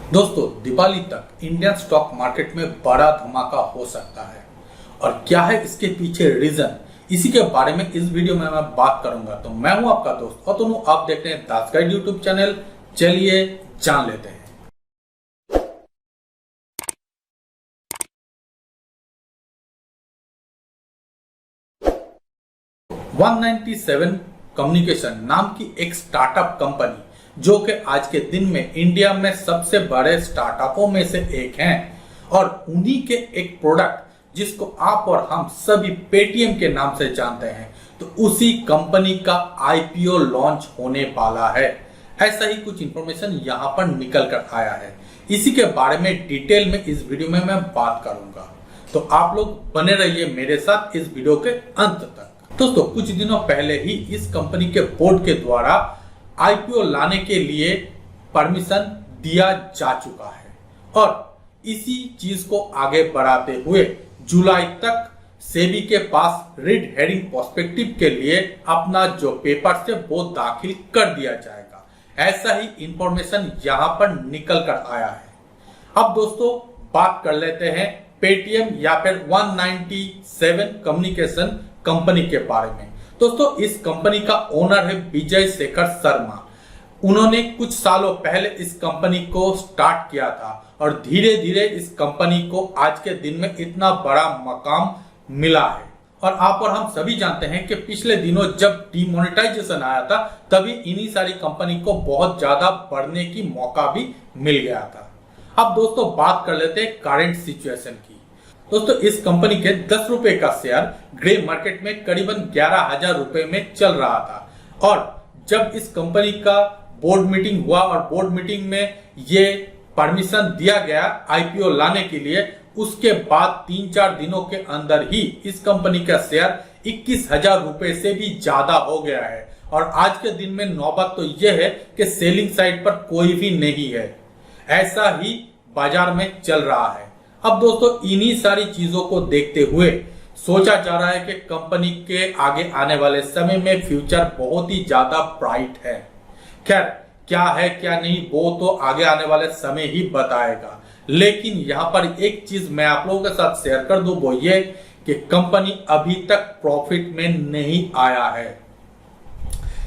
दोस्तों, दिवाली तक Indian stock market में बड़ा धमाका हो सकता है और क्या है इसके पीछे रीजन, इसी के बारे में इस वीडियो में मैं बात करूंगा। तो मैं हूं आपका दोस्त और दोनों आप देख रहे हैं दास गाइड यूट्यूब चैनल। चलिए जान लेते हैं। 197 कम्युनिकेशन नाम की एक स्टार्टअप कंपनी जो कि आज के दिन में इंडिया में सबसे बड़े स्टार्टअपों में से एक हैं और उन्हीं के एक प्रोडक्ट जिसको आप और हम सभी पेटीएम के नाम से जानते हैं, तो उसी कंपनी का आईपीओ लॉन्च होने वाला है। ऐसा ही कुछ इंफॉर्मेशन यहाँ पर निकल कर आया है। इसी के बारे में डिटेल में इस वीडियो में मैं बात करूंगा, तो आप लोग बने रहिए मेरे साथ इस वीडियो के अंत तक। दोस्तों, कुछ दिनों पहले ही इस कंपनी के बोर्ड के द्वारा आईपीओ लाने के लिए परमिशन दिया जा चुका है और इसी चीज को आगे बढ़ाते हुए जुलाई तक सेबी के पास रेड हेरिंग पर्सपेक्टिव के लिए अपना जो पेपर है वो दाखिल कर दिया जाएगा। ऐसा ही इंफॉर्मेशन यहां पर निकल कर आया है। अब दोस्तों बात कर लेते हैं पेटीएम या फिर 197 कम्युनिकेशन कंपनी के बारे में। दोस्तों, इस कंपनी का ओनर है विजय शेखर शर्मा। उन्होंने कुछ सालों पहले इस कंपनी को स्टार्ट किया था और धीरे धीरे इस कंपनी को आज के दिन में इतना बड़ा मकाम मिला है। और आप और हम सभी जानते हैं कि पिछले दिनों जब डिमोनेटाइजेशन आया था तभी इन्हीं सारी कंपनी को बहुत ज्यादा बढ़ने की मौका भी मिल गया था। अब दोस्तों बात कर लेते हैं करंट सिचुएशन की। दोस्तों, इस कंपनी के 10 रुपए का शेयर ग्रे मार्केट में करीबन 11,000 रुपए में चल रहा था और जब इस कंपनी का बोर्ड मीटिंग हुआ और बोर्ड मीटिंग में ये परमिशन दिया गया आईपीओ लाने के लिए, उसके बाद 3-4 दिनों के अंदर ही इस कंपनी का शेयर 21,000 रुपए से भी ज्यादा हो गया है और आज के दिन में नौबत तो यह है कि सेलिंग साइड पर कोई भी नहीं है। ऐसा ही बाजार में चल रहा है। अब दोस्तों इन्हीं सारी चीजों को देखते हुए सोचा जा रहा है कि कंपनी के आगे आने वाले समय में फ्यूचर बहुत ही ज्यादा ब्राइट है। खैर, क्या है क्या नहीं वो तो आगे आने वाले समय ही बताएगा, लेकिन यहाँ पर एक चीज मैं आप लोगों के साथ शेयर कर दूं, वो ये कि कंपनी अभी तक प्रॉफिट में नहीं आया है।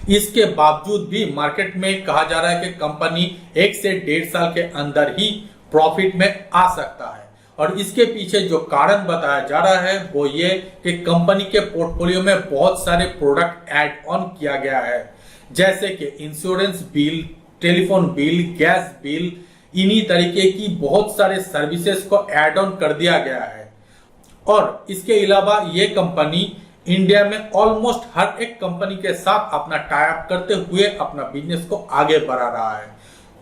इसके बावजूद भी मार्केट में कहा जा रहा है कि कंपनी 1 से 1.5 साल के अंदर ही प्रॉफिट में आ सकता है और इसके पीछे जो कारण बताया जा रहा है वो ये कि कंपनी के पोर्टफोलियो में बहुत सारे प्रोडक्ट ऐड ऑन किया गया है, जैसे कि insurance bill, telephone bill, gas bill, इन्हीं तरीके की बहुत सारे सर्विसेज को ऐड ऑन कर दिया गया है। और इसके अलावा ये कंपनी इंडिया में ऑलमोस्ट हर एक कंपनी के साथ अपना टाई अप करते हुए अपना बिजनेस को आगे बढ़ा रहा है।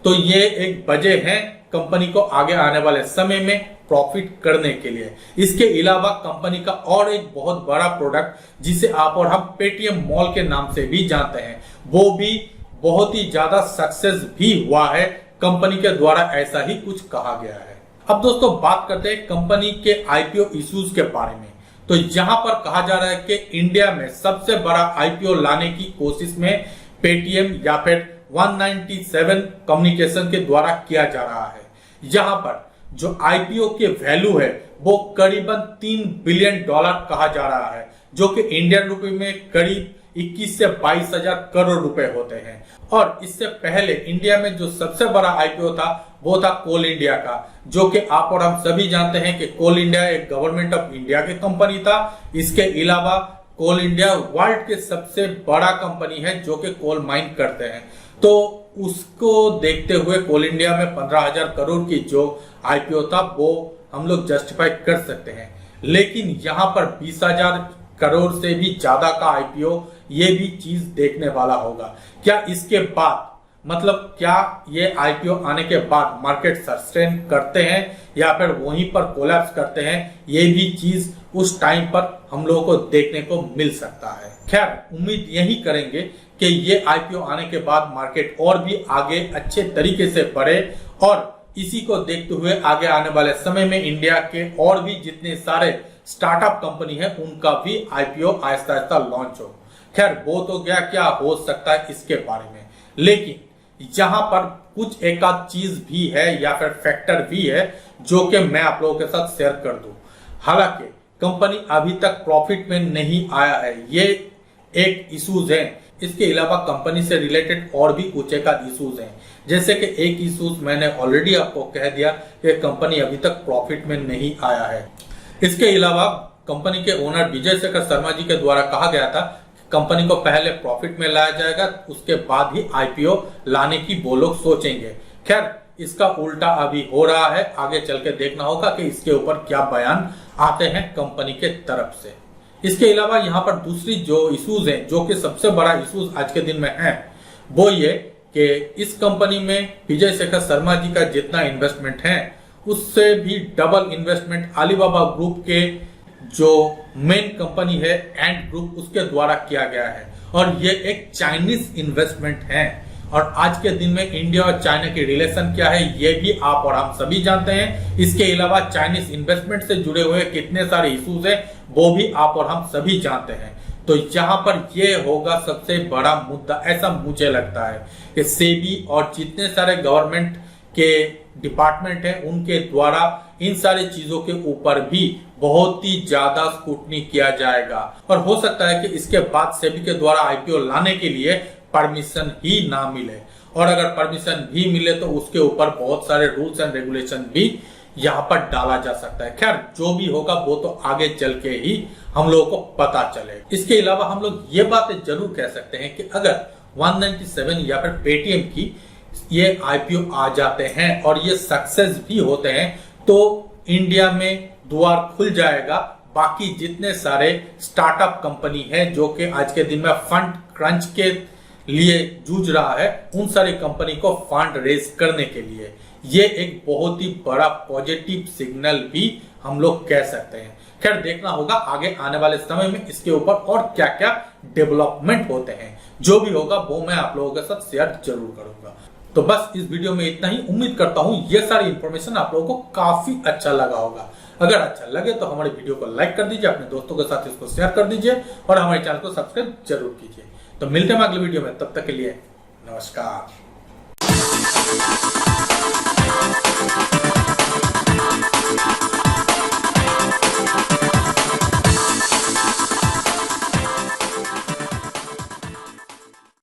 तो ये एक वजह है कंपनी को आगे आने वाले समय में प्रॉफिट करने के लिए। इसके अलावा कंपनी का और एक बहुत बड़ा प्रोडक्ट जिसे आप और हम पेटीएम मॉल के नाम से भी जानते हैं, वो भी बहुत ही ज्यादा सक्सेस भी हुआ है कंपनी के द्वारा, ऐसा ही कुछ कहा गया है। अब दोस्तों बात करते हैं कंपनी के आईपीओ इश्यूज के बारे में। तो यहाँ पर कहा जा रहा है कि इंडिया में सबसे बड़ा आईपीओ लाने की कोशिश में पेटीएम या फिर 197 कम्युनिकेशन के द्वारा किया जा रहा है। यहाँ पर जो आईपीओ के वैल्यू है वो करीबन $3 बिलियन कहा जा रहा है, जो कि इंडियन रुपए में करीब 21 से 22 हजार करोड़ रुपए होते हैं। और इससे पहले इंडिया में जो सबसे बड़ा आईपीओ था वो था कोल इंडिया का, जो कि आप और हम सभी जानते हैं कि कोल इंडिया एक गवर्नमेंट ऑफ इंडिया की कंपनी था। इसके अलावा कोल इंडिया वर्ल्ड के सबसे बड़ा कंपनी है जो कि कोल माइन करते हैं। तो उसको देखते हुए कोल इंडिया में 15,000 करोड़ की जो आईपीओ था वो हम लोग जस्टिफाई कर सकते हैं, लेकिन यहाँ पर 20,000 करोड़ से भी ज्यादा का आईपीओ ये भी चीज देखने वाला होगा। क्या इसके बाद मतलब क्या ये आईपीओ आने के बाद मार्केट सस्टेन करते हैं या फिर वहीं पर कोलैप्स करते हैं, ये भी चीज उस टाइम पर हम लोगों को देखने को मिल सकता है। खैर, उम्मीद यही करेंगे कि ये आईपीओ आने के बाद मार्केट और भी आगे अच्छे तरीके से बढ़े और इसी को देखते हुए आगे आने वाले समय में इंडिया के और भी जितने सारे स्टार्टअप कंपनी है उनका भी आईपीओ आहिस्ता आहिस्ता लॉन्च हो। खैर, वो तो क्या क्या हो सकता है इसके बारे में, लेकिन यहाँ पर कुछ एक आध चीज भी है या फिर फैक्टर भी है जो कि मैं आप लोगों के साथ शेयर कर दूं। हालांकि कंपनी अभी तक प्रॉफिट में नहीं आया है, ये एक इश्यूज है। इसके अलावा कंपनी से रिलेटेड और भी कुछ एक आध इश्यूज हैं, जैसे कि एक इश्यूज मैंने ऑलरेडी आपको कह दिया कि कंपनी अभी तक प्रॉफिट में नहीं आया है। इसके अलावा कंपनी के ओनर विजय शेखर शर्मा जी के द्वारा कहा गया था कंपनी को पहले प्रॉफिट में लाया जाएगा, उसके बाद ही आईपीओ लाने की वो लोग सोचेंगे। खैर, इसका उल्टा अभी हो रहा है। आगे चल के देखना होगा कि इसके ऊपर क्या बयान आते हैं कंपनी के तरफ से। इसके अलावा यहाँ पर दूसरी जो इश्यूज है, जो कि सबसे बड़ा इश्यूज आज के दिन में है, वो ये कि इस कंपनी में विजय शेखर शर्मा जी का जितना इन्वेस्टमेंट है उससे भी डबल इन्वेस्टमेंट अलीबाबा ग्रुप के जो मेन कंपनी है एंड ग्रुप उसके द्वारा किया गया है, और ये एक चाइनीज इन्वेस्टमेंट है। और आज के दिन में इंडिया और चाइना की रिलेशन क्या है ये भी आप और हम सभी जानते हैं। इसके अलावा चाइनीज इन्वेस्टमेंट से जुड़े हुए कितने सारे इश्यूज हैं वो भी आप और हम सभी जानते हैं। तो यहाँ पर ये होगा सबसे बड़ा मुद्दा, ऐसा मुझे लगता है कि सेबी और जितने सारे गवर्नमेंट के डिपार्टमेंट हैं उनके द्वारा इन सारी चीजों के ऊपर भी बहुत ही ज्यादा स्क्रूटनी किया जाएगा। और हो सकता है कि इसके बाद सेबी के द्वारा आईपीओ लाने के लिए परमिशन ही ना मिले, और अगर परमिशन भी मिले तो उसके ऊपर बहुत सारे रूल्स एंड रेगुलेशन भी यहाँ पर डाला जा सकता है। खैर, जो भी होगा वो तो आगे चल के ही हम लोगों को पता चले। इसके अलावा हम लोग ये बातें जरूर कह सकते हैं कि अगर 197 या फिर पेटीएम की ये आईपीओ आ जाते हैं और ये सक्सेस भी होते हैं तो इंडिया में द्वार खुल जाएगा बाकी जितने सारे स्टार्टअप कंपनी है जो कि आज के दिन में फंड क्रंच के लिए जूझ रहा है, उन सारी कंपनी को फंड रेज करने के लिए ये एक बहुत ही बड़ा पॉजिटिव सिग्नल भी हम लोग कह सकते हैं। खैर, देखना होगा आगे आने वाले समय में इसके ऊपर और क्या क्या डेवलपमेंट होते हैं। जो भी होगा वो मैं आप लोगों के साथ शेयर जरूर करूंगा। तो बस इस वीडियो में इतना ही। उम्मीद करता हूं ये सारी इंफॉर्मेशन आप लोगों को काफी अच्छा लगा होगा। अगर अच्छा लगे तो हमारे वीडियो को लाइक कर दीजिए, अपने दोस्तों के साथ इसको शेयर कर दीजिए और हमारे चैनल को सब्सक्राइब जरूर कीजिए। तो मिलते हैं अगले वीडियो में, तब तक के लिए नमस्कार।